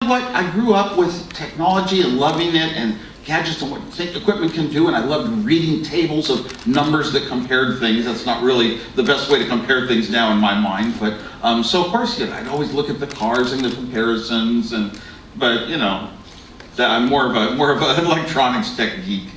What I grew up with technology and loving it and gadgets and what equipment can do, and I loved reading tables of numbers that compared things. That's not really the best way to compare things now in my mind, but so of course, yeah, I'd always look at the cars and the comparisons, but you know, that I'm more of an electronics tech geek.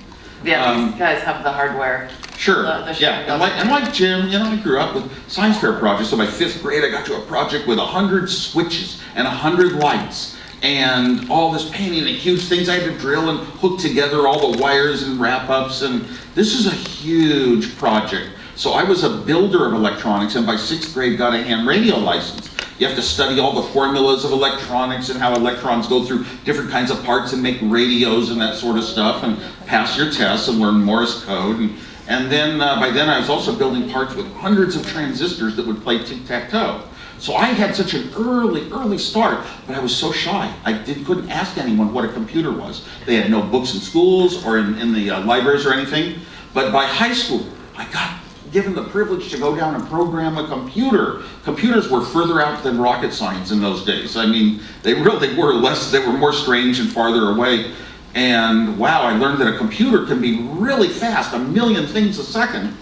Yeah, these guys have the hardware. Sure, The yeah, and like Jim, you know, I grew up with science fair projects. So by 5th grade, I got to a project with 100 switches and 100 lights and all this painting and huge things I had to drill and hook together, all the wires and wrap-ups, and this is a huge project. So I was a builder of electronics, and by 6th grade got a ham radio license. You have to study all the formulas of electronics and how electrons go through different kinds of parts and make radios and that sort of stuff, and pass your tests and learn Morse code. And then by then I was also building parts with hundreds of transistors that would play tic-tac-toe. So I had such an early start, but I was so shy. I couldn't ask anyone what a computer was. They had no books in schools or in the libraries or anything. But by high school, I got given the privilege to go down and program a computer. Computers were further out than rocket science in those days. I mean, they really were they were more strange and farther away. And wow, I learned that a computer can be really fast, 1 million things a second,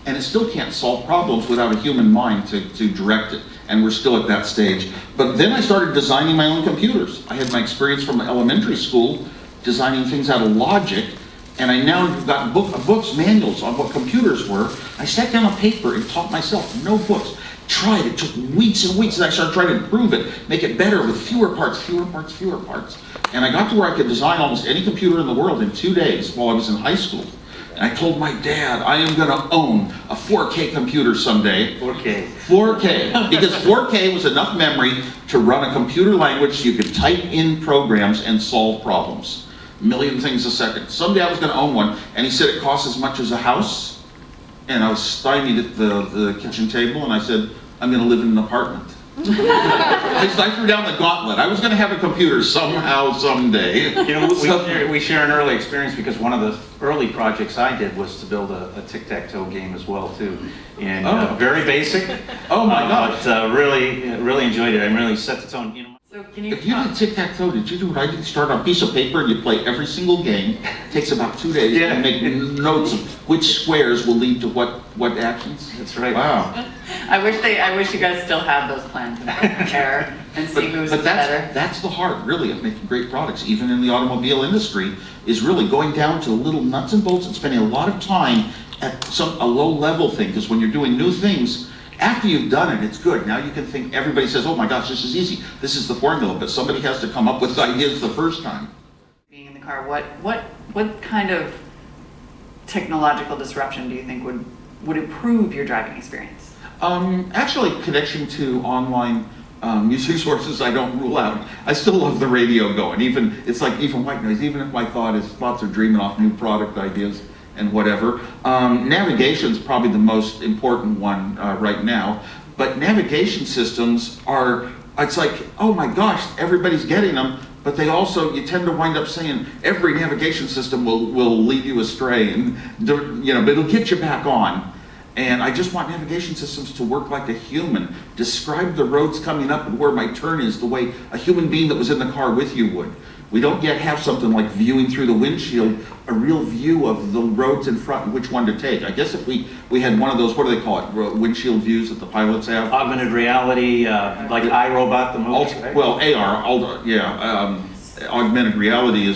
and it still can't solve problems without a human mind to direct it. And we're still at that stage. But then I started designing my own computers. I had my experience from elementary school designing things out of logic, and I now got books, manuals on what computers were. I sat down on paper and taught myself, no books. Tried, it took weeks and weeks, and I started trying to improve it, make it better with fewer parts. And I got to where I could design almost any computer in the world in 2 days while I was in high school. And I told my dad, I am going to own a 4K computer someday. 4K, because 4K was enough memory to run a computer language so you could type in programs and solve problems. 1 million things a second. Someday I was going to own one, and he said it costs as much as a house. And I was stymied at the kitchen table, and I said, I'm going to live in an apartment. I threw down the gauntlet. I was going to have a computer somehow, someday. You know, we share an early experience because one of the early projects I did was to build a tic-tac-toe game as well, too. And very basic. Oh my gosh. But really enjoyed it and really set the tone. You know. So can you if you did tic-tac-toe, did you do what I did? Start on a piece of paper and you play every single game. It takes about 2 days and make notes of which squares will lead to what actions. That's right. Wow. I wish you guys still had those plans and compare and see who's better. That's the heart, really, of making great products, even in the automobile industry, is really going down to little nuts and bolts and spending a lot of time at a low-level thing, because when you're doing new things, after you've done it, it's good. Now you can think, everybody says, oh my gosh, this is easy. This is the formula, but somebody has to come up with ideas the first time. Being in the car, what kind of technological disruption do you think would improve your driving experience? Actually, connection to online music sources I don't rule out. I still love the radio going. Even white noise, even if my thoughts are dreaming off new product ideas and whatever. Navigation's probably the most important one right now. But navigation systems it's like, oh my gosh, everybody's getting them, but you tend to wind up saying every navigation system will lead you astray, and but it'll get you back on. And I just want navigation systems to work like a human, describe the roads coming up and where my turn is the way a human being that was in the car with you would. We don't yet have something like viewing through the windshield, a real view of the roads in front and which one to take. I guess if we had one of those, what do they call it, windshield views that the pilots have? Augmented reality, like iRobot, the movie, right? Well, augmented reality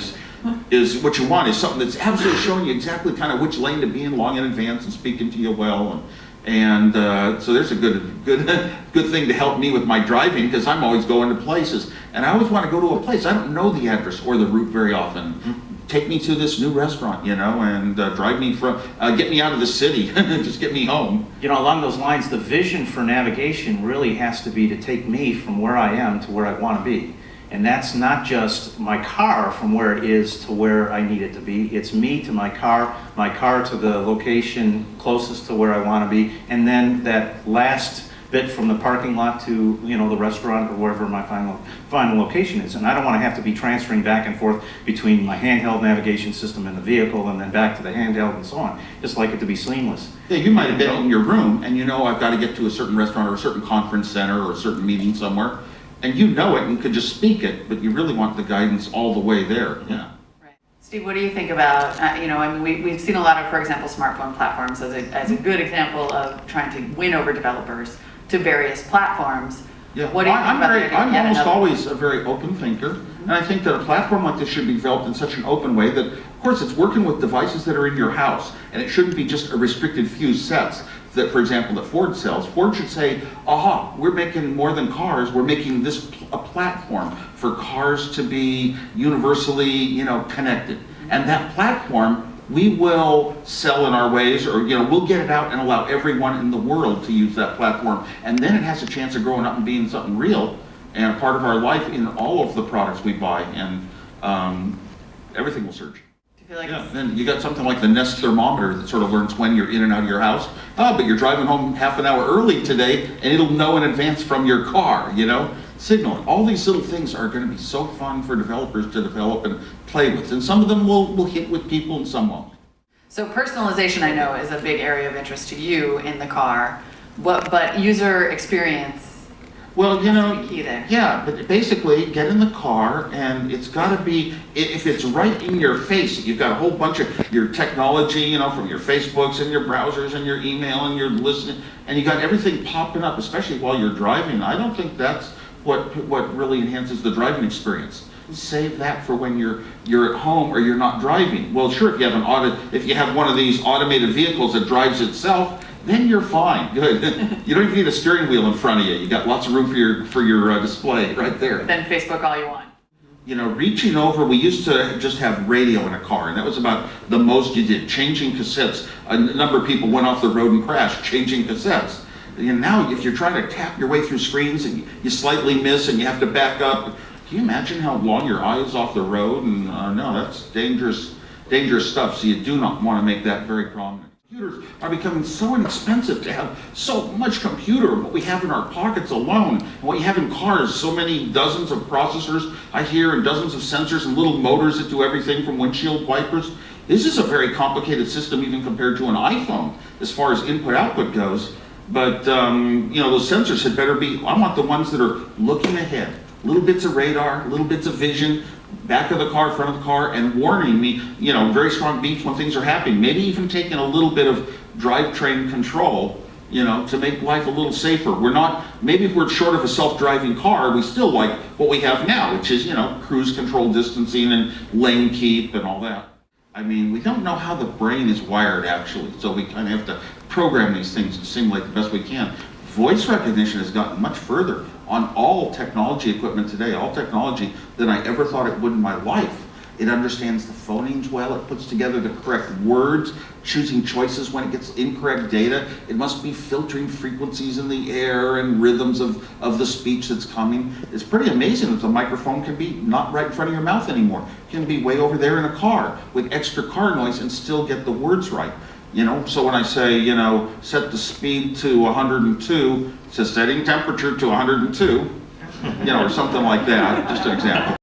is what you want, is something that's absolutely showing you exactly kind of which lane to be in long in advance and speaking to you well. And so there's a good thing to help me with my driving, because I'm always going to places, and I always want to go to a place. I don't know the address or the route very often. Take me to this new restaurant, and drive me get me out of the city, just get me home. Along those lines, the vision for navigation really has to be to take me from where I am to where I want to be. And that's not just my car from where it is to where I need it to be. It's me to my car to the location closest to where I want to be, and then that last bit from the parking lot to the restaurant or wherever my final location is. And I don't want to have to be transferring back and forth between my handheld navigation system and the vehicle and then back to the handheld and so on. Just like it to be seamless. Yeah, you might have been in your room and I've got to get to a certain restaurant or a certain conference center or a certain meeting somewhere. and you know it and could just speak it, but you really want the guidance all the way there, yeah. Right. Steve, what do you think about, I mean, we've seen a lot of, for example, smartphone platforms as a good example of trying to win over developers to various platforms. Yeah, What do you think about the idea of I'm yet almost another- always a very open thinker, and I think that a platform like this should be developed in such an open way that, of course, it's working with devices that are in your house, and it shouldn't be just a restricted few sets that, for example, that Ford sells. Ford should say, aha, we're making more than cars, we're making this a platform for cars to be universally, connected. And that platform, we will sell in our ways, or we'll get it out and allow everyone in the world to use that platform. And then it has a chance of growing up and being something real and a part of our life in all of the products we buy, and everything will surge. Do you feel like Yeah, then you got something like the Nest thermometer that sort of learns when you're in and out of your house. Oh, but you're driving home half an hour early today, and it'll know in advance from your car, signaling. All these little things are going to be so fun for developers to develop and play with, and some of them will hit with people and some won't. So personalization, I know, is a big area of interest to you in the car, but user experience, Well, has to be key there. yeah, but basically, get in the car, and it's got to be, if it's right in your face, you've got a whole bunch of your technology, from your Facebooks and your browsers and your email and your listening, and you got everything popping up, especially while you're driving. I don't think that's what really enhances the driving experience. Save that for when you're at home or you're not driving. Well, sure, if you have one of these automated vehicles that drives itself, then you're fine. Good. You don't even need a steering wheel in front of you. You got lots of room for your display right there. Then Facebook all you want. Reaching over, we used to just have radio in a car, and that was about the most you did. Changing cassettes. A number of people went off the road and crashed changing cassettes. And now, if you're trying to tap your way through screens and you slightly miss and you have to back up, can you imagine how long your eye is off the road? And no, that's dangerous stuff. So you do not want to make that very prominent. Computers are becoming so inexpensive to have so much computer, what we have in our pockets alone, and what you have in cars, so many dozens of processors, I hear, and dozens of sensors and little motors that do everything from windshield wipers. This is a very complicated system even compared to an iPhone as far as input-output goes. But, those sensors had better be, I want the ones that are looking ahead. Little bits of radar, little bits of vision, back of the car, front of the car, and warning me, very strong beeps when things are happening. Maybe even taking a little bit of drivetrain control, to make life a little safer. Maybe if we're short of a self-driving car, we still like what we have now, which is, cruise control distancing and lane keep and all that. I mean, we don't know how the brain is wired actually, so we kind of have to program these things to seem like the best we can. Voice recognition has gotten much further on all technology equipment today, all technology than I ever thought it would in my life. It understands the phonemes well, it puts together the correct words, choosing choices when it gets incorrect data. It must be filtering frequencies in the air and rhythms of the speech that's coming. It's pretty amazing that the microphone can be not right in front of your mouth anymore. It can be way over there in a car with extra car noise and still get the words right. So when I say, set the speed to 102, it says setting temperature to 102, or something like that, just an example.